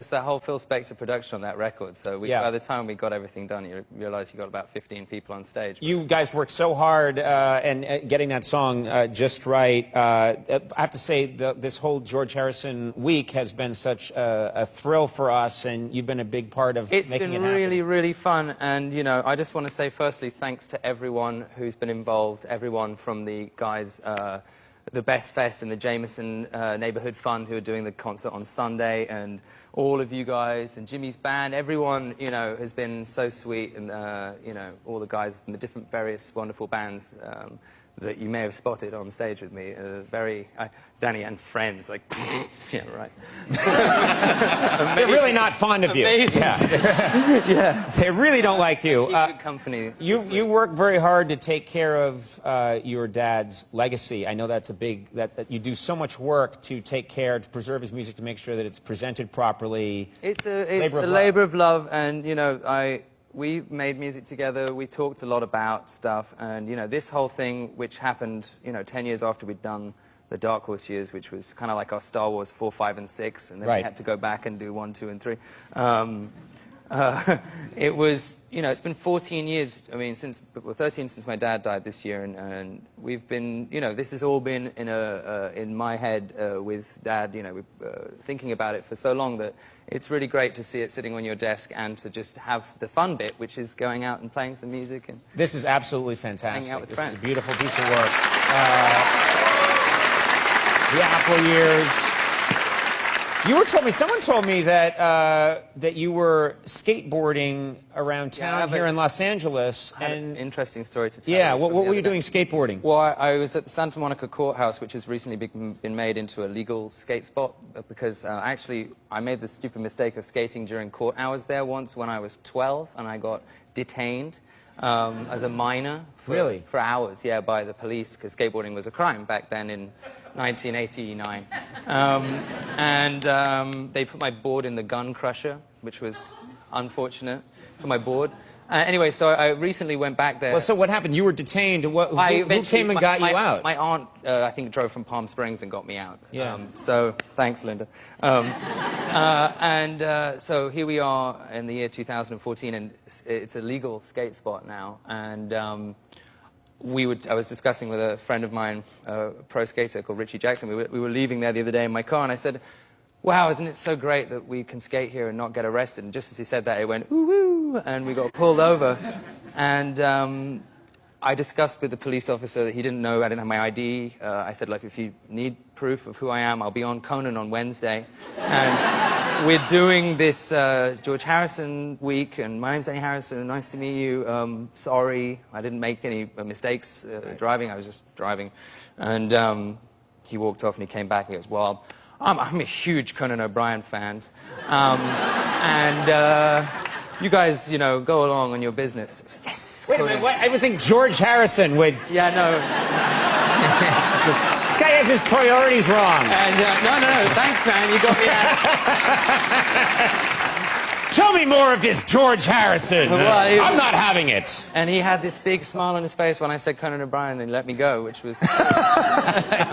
It's that whole Phil Spector production on that record. So by the time we got everything done, you realize you got about 15 people on stage. You guys worked so hard and getting that song just right. I have to say, this whole George Harrison week has been such a thrill for us, and you've been a big part of making it happen. It's been really, really fun. And, you know, I just want to say, firstly, thanks to everyone who's been involved, everyone from the guys, the Best Fest and the Jameson Neighborhood Fund who are doing the concert on Sunday, and all of you guys, and Jimmy's band, everyone, you know, has been so sweet, and, you know, all the guys from the different various wonderful bands that you may have spotted on stage with me, Danny and friends, like, yeah, right. They're really not fond of you. Amazing. Yeah. Yeah. They really don't like you. Good company. You work very hard to take care of your dad's legacy. I know that's a big, that you do so much work to take care, to preserve his music, to make sure that it's presented properly. It's a labor of love, and, you know, we made music together, we talked a lot about stuff, and, you know, this whole thing, which happened, you know, 10 years after we'd done the Dark Horse years, which was kind of like our Star Wars 4, 5, and 6, and then we had to go back and do 1, 2, and 3. It was, you know, it's been 14 years, I mean, 13 since my dad died this year, and we've been, you know, this has all been in my head with Dad, you know, thinking about it for so long that it's really great to see it sitting on your desk and to just have the fun bit, which is going out and playing some music. And this is absolutely fantastic. Hanging out with this friends. Is a beautiful piece of work. The Apple years. Someone told me that that you were skateboarding around town here in Los Angeles. I had an interesting story to tell. Yeah, what were you doing skateboarding? Well, I was at the Santa Monica Courthouse, which has recently been made into a legal skate spot, because actually I made the stupid mistake of skating during court hours there once when I was 12, and I got detained as a minor for hours, by the police, because skateboarding was a crime back then in 1989. They put my board in the gun crusher, which was unfortunate for my board. Anyway, so I recently went back there. Well, so what happened? You were detained. Who came and got you out? My aunt, I think, drove from Palm Springs and got me out. Yeah. So thanks, Linda. So here we are in the year 2014, and it's a legal skate spot now. And I was discussing with a friend of mine, a pro skater called Richie Jackson. We were leaving there the other day in my car, and I said, "Wow, isn't it so great that we can skate here and not get arrested?" And just as he said that, it went, "Ooh, woo," and we got pulled over. And I discussed with the police officer that he didn't know I didn't have my ID. I said, "Look, if you need proof of who I am, I'll be on Conan on Wednesday. And we're doing this George Harrison week, and my name's Danny Harrison. Nice to meet you. Sorry, I didn't make any mistakes driving. I was just driving." And he walked off, and he came back, and he goes, "Well, I'm a huge Conan O'Brien fan. You guys, you know, go along on your business." Yes! Wait a minute, I would think George Harrison would... Yeah, no. This guy has his priorities wrong. No, thanks, man, you got me out. Tell me more of this George Harrison. Well, I'm not having it. And he had this big smile on his face when I said Conan O'Brien, and let me go, which was...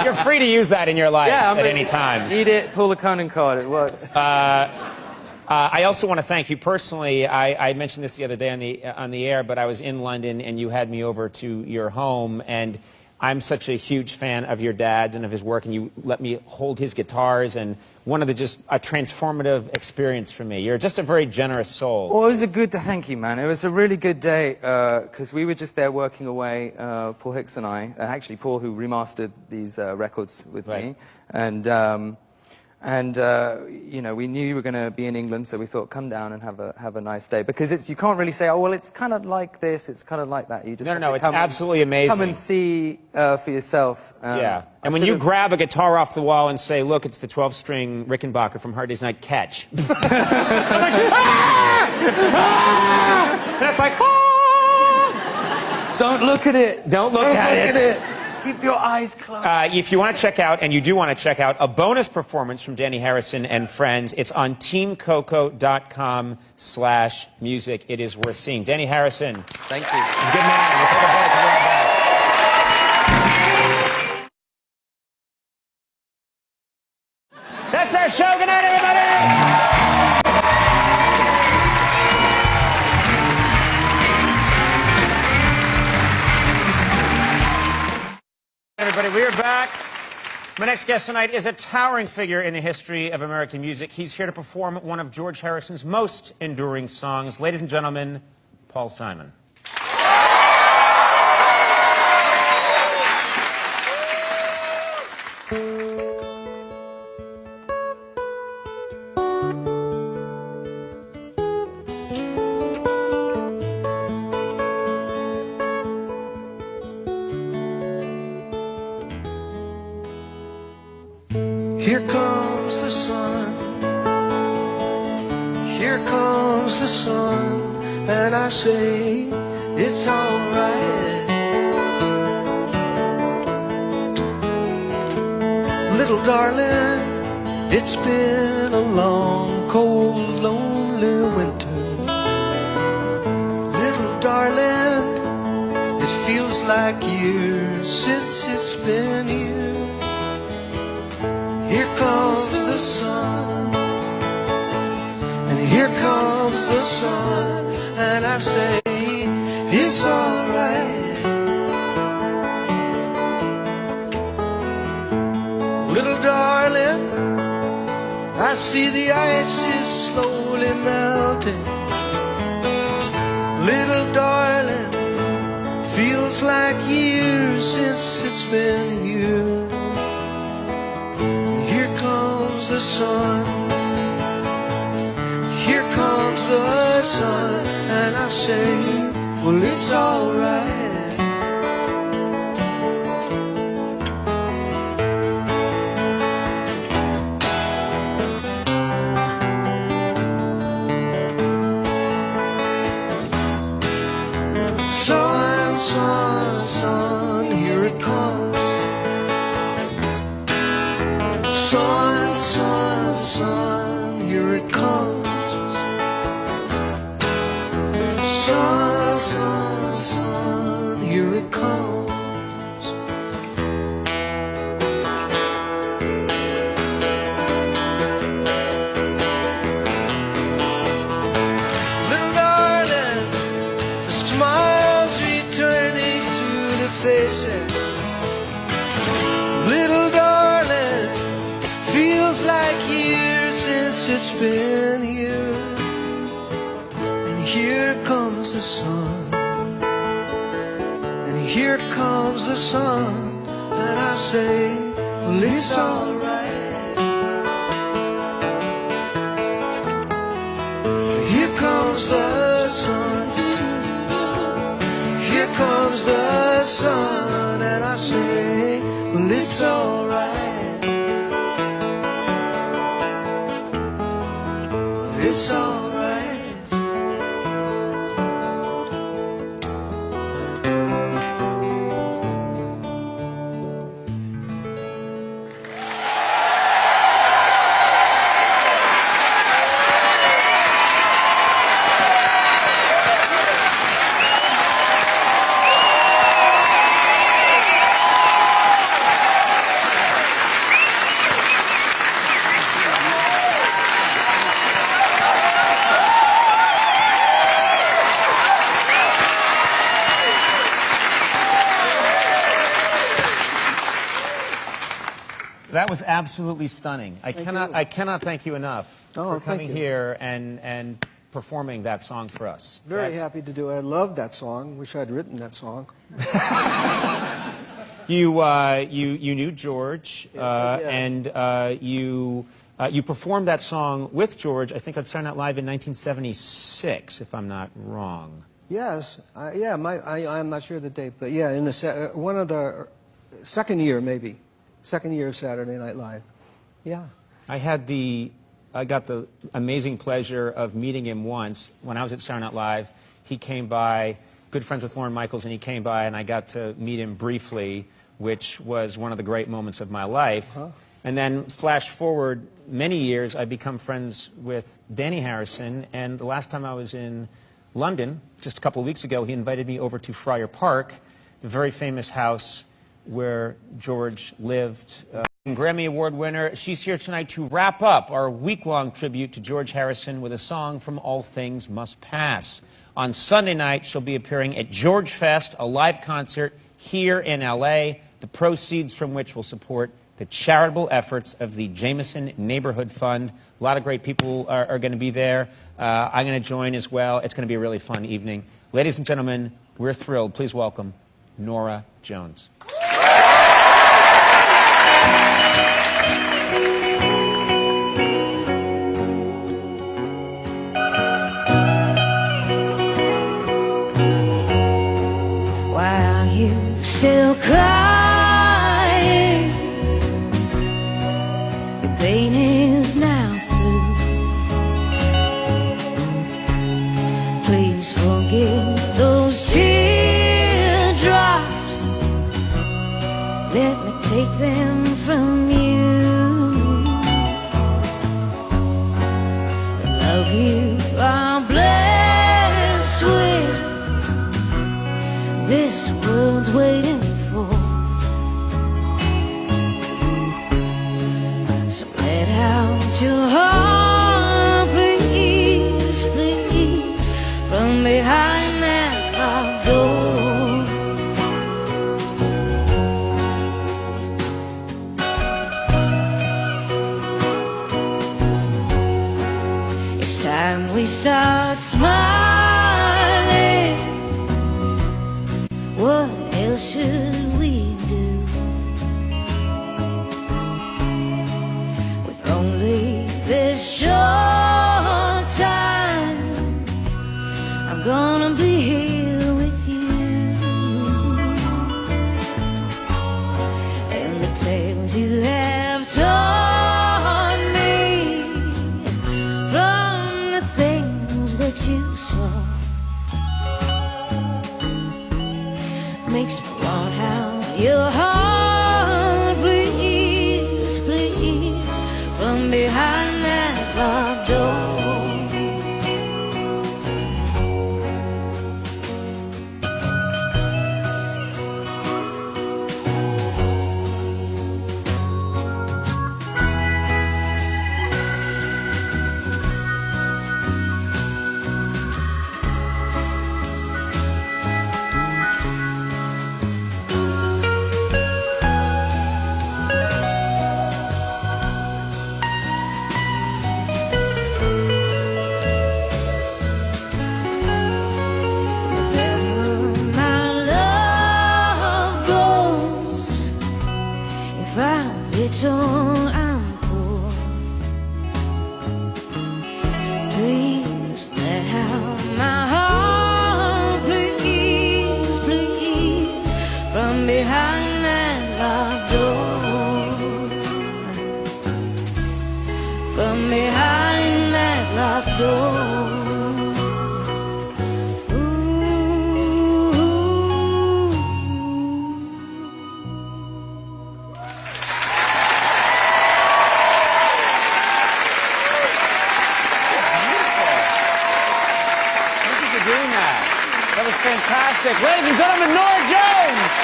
You're free to use that in your life at any time. Eat it, pull the Conan card, it works. I also want to thank you personally. I mentioned this the other day on the air, but I was in London, and you had me over to your home, and I'm such a huge fan of your dad's and of his work, and you let me hold his guitars, and one of a transformative experience for me. You're just a very generous soul. Well, it was thank you, man. It was a really good day, because we were just there working away, Paul Hicks and I, actually Paul, who remastered these records with me, and you know, we knew you were going to be in England, so we thought, come down and have a nice day, because you can't really say, oh well, it's kind of like this, it's kind of like that. You just no, it's absolutely amazing. Come and see for yourself. And when you grab a guitar off the wall and say, "Look, it's the 12-string Rickenbacker from Hard Day's Night, catch," I'm like, ah! Ah! And it's like, ah! Don't look at it. Don't look at it. Keep your eyes closed. If you want to check out, and you do want to check out, a bonus performance from Danny Harrison and friends, it's on teamcoco.com/music. It is worth seeing. Danny Harrison. Thank you. Good man. We'll take a break. We'll be right back. That's our show. Good night, everybody. everybody. We are back. My next guest tonight is a towering figure in the history of American music. He's here to perform one of George Harrison's most enduring songs. Ladies and gentlemen, Paul Simon. Here comes the sun, here comes the sun, and I say it's alright. Little darling, it's been a long, cold, lonely winter. Little darling, it feels like years since it's been here. Here comes the sun, and here comes the sun, and I say it's alright. Little darling, I see the ice is slowly melting. Little darling, feels like years since it's been here. The sun, here comes the sun, and I say, well, it's alright. Sun, sun, sun, here it comes. Sun, sun, sun, here it comes. Sun, sun, sun, here it comes. Little darling, the smiles returning to the faces. Little darling, feels like years since it's been here. And here comes the sun, and here comes the sun, and I say, well, it's alright. Here comes the sun, here comes the sun, and I say, well, it's alright. It's alright. That was absolutely stunning. I cannot thank you enough for coming here and performing that song for us. Very happy to do it. I love that song. Wish I'd written that song. You knew George, and you performed that song with George, I think on Saturday Night Live in 1976, if I'm not wrong. Yes, I'm not sure the date, but yeah, in the one of the second year maybe. Second year of Saturday Night Live. Yeah. I got the amazing pleasure of meeting him once when I was at Saturday Night Live. He came by, good friends with Lorne Michaels, and he came by, and I got to meet him briefly, which was one of the great moments of my life. And then flash forward many years, I become friends with Danny Harrison, and the last time I was in London, just a couple of weeks ago, he invited me over to Friar Park, the very famous house where George lived. Grammy Award winner. She's here tonight to wrap up our week-long tribute to George Harrison with a song from All Things Must Pass. On Sunday night, she'll be appearing at George Fest, a live concert here in L.A. the proceeds from which will support the charitable efforts of the Jameson Neighborhood Fund. A lot of great people are going to be there. I'm going to join as well. It's going to be a really fun evening. Ladies and gentlemen, we're thrilled. Please welcome Norah Jones. Why are you still crying? Your pain is now through. Please forgive those teardrops. Let me take them from you. The love you are blessed with, this world's waiting for. So let out your heart, please, please, from behind that locked door. It's time we start smiling. What else should we do? With only this short time, I'm gonna be here with you. And the tales you have taught me, from the things that you saw, makes me want how your heart, please, please, from behind that locked door. If I'm rich or I'm poor, please let out my heart, please, please, from behind that locked door. From behind that locked door. That was fantastic. Ladies and gentlemen, Norah Jones.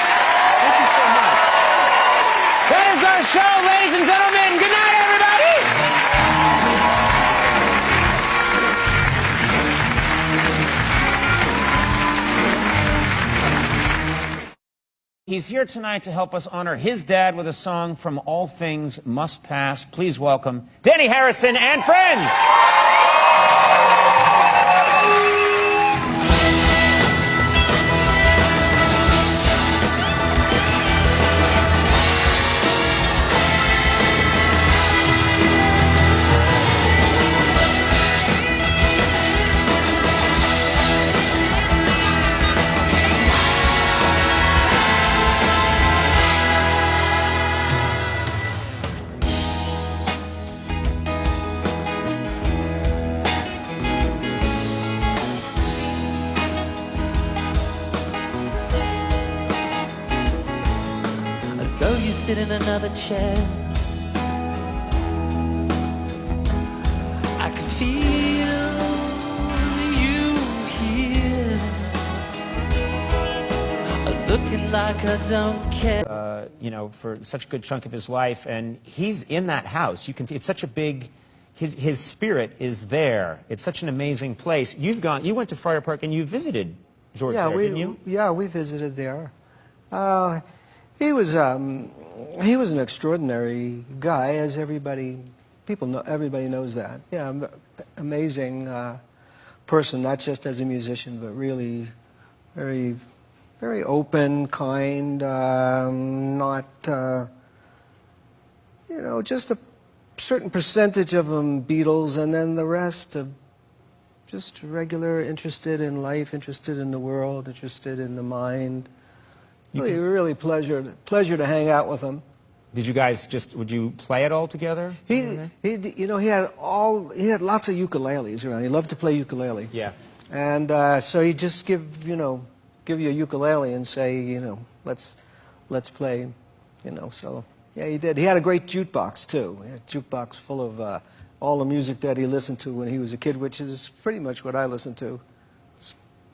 Thank you so much. That is our show, ladies and gentlemen. Good night, everybody. He's here tonight to help us honor his dad with a song from All Things Must Pass. Please welcome Danny Harrison and friends. Though you sit in another chair, I can feel you here, looking like I don't care. You know, for such a good chunk of his life, and he's in that house. You can. It's such a big. His spirit is there. It's such an amazing place. You went to Friar Park and you visited George there, didn't you? Yeah, we visited there. He was an extraordinary guy, as everybody knows that. Yeah, amazing person, not just as a musician, but really very, very open, kind, not, just a certain percentage of them Beatles, and then the rest just regular, interested in life, interested in the world, interested in the mind. Really pleasure to hang out with him. Did you guys would you play it all together? He had lots of ukuleles around. He loved to play ukulele. Yeah. And so he'd just give you a ukulele and say, let's play, so yeah, he did. He had a great jukebox too. He had a jukebox full of all the music that he listened to when he was a kid, which is pretty much what I listened to.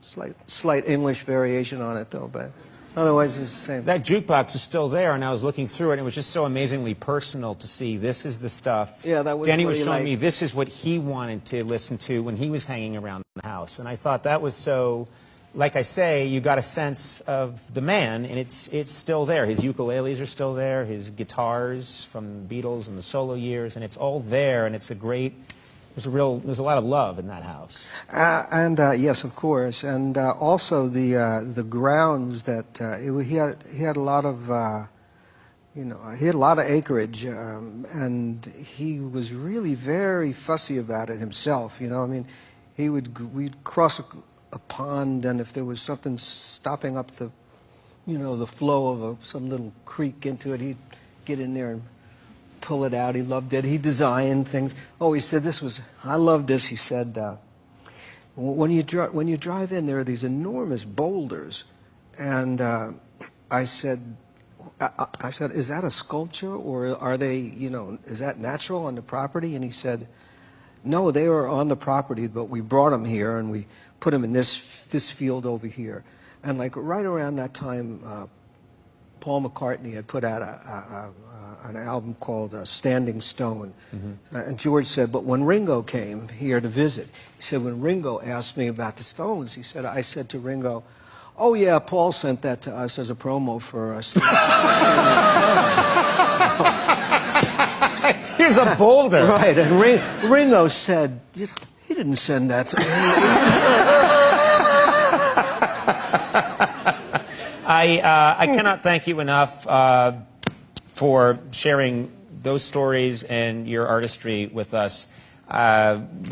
Slight English variation on it though, but otherwise it was the same. That jukebox is still there, and I was looking through it, and it was just so amazingly personal to see this is the stuff. Yeah, that was Danny what was he showing me liked. this is what he wanted to listen to when he was hanging around the house, and I thought that was so. Like I say, you got a sense of the man, and it's still there. His ukuleles are still there, his guitars from the Beatles and the solo years, and it's all there, and it's a great. There's a lot of love in that house. Yes, of course, and also the grounds that he had a lot of he had a lot of acreage, and he was really very fussy about it himself. I mean, we'd cross a pond, and if there was something stopping up the the flow of some little creek into it, he'd get in there and pull it out. He loved it. He designed things. Oh, he said I love this. He said, when you drive in, there are these enormous boulders, and I said, is that a sculpture, or are they, is that natural on the property? And he said, no, they were on the property, but we brought them here and we put them in this field over here. And like right around that time, Paul McCartney had put out an album called Standing Stone. Mm-hmm. And George said, but when Ringo came here to visit, he said, when Ringo asked me about the Stones, I said to Ringo, oh yeah, Paul sent that to us as a promo for us. Here's a boulder. Right, and Ringo said, he didn't send that to me. I cannot thank you enough for sharing those stories and your artistry with us.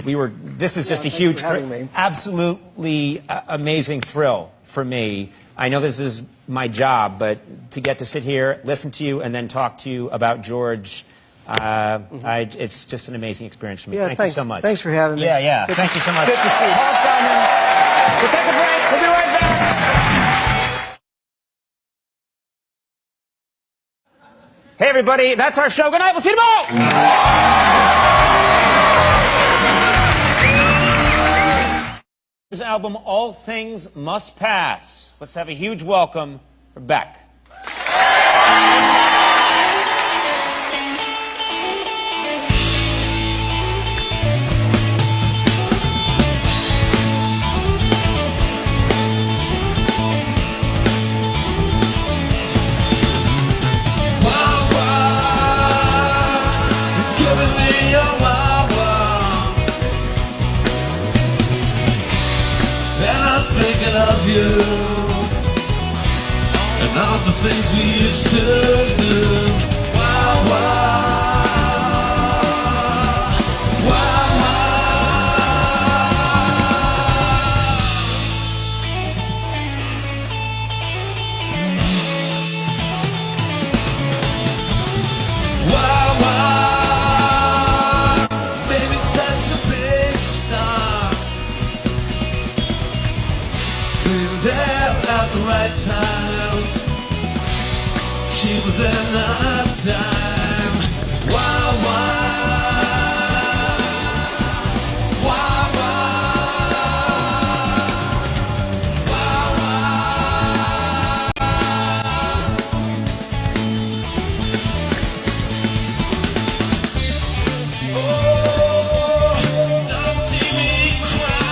This is just a huge, absolutely amazing thrill for me. I know this is my job, but to get to sit here, listen to you, and then talk to you about George, it's just an amazing experience for me. Yeah, Thank you so much. Thanks for having me. Yeah. Thank you so much. Good to see you. Paul Simon. We'll take a break. We'll be right back. Hey, everybody, that's our show. Good night. We'll see you tomorrow. His album, All Things Must Pass. Let's have a huge welcome for Beck. Of you and all the things we used to do. Wow, wow, wow, wow, wow. Baby, such a big star. There at the right time, cheaper than a dime. Wow, wow, wow, wow, wow, wow. Oh, don't see me cry.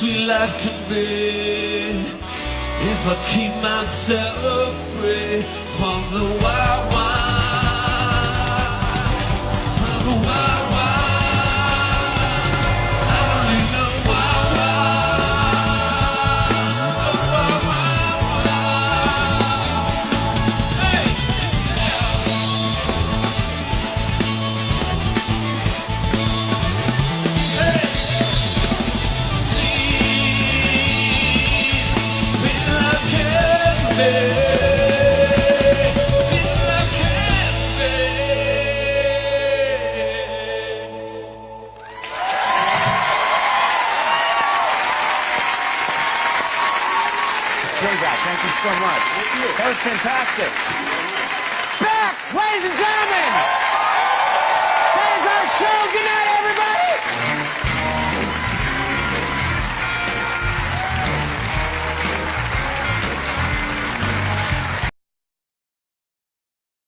sweet life can be if I keep myself free from the wild wild, from the wild wild. I don't need no wild wild, wild wild. Hey! Thank you so much. That was fantastic. Back, ladies and gentlemen. That is our show. Good night, everybody.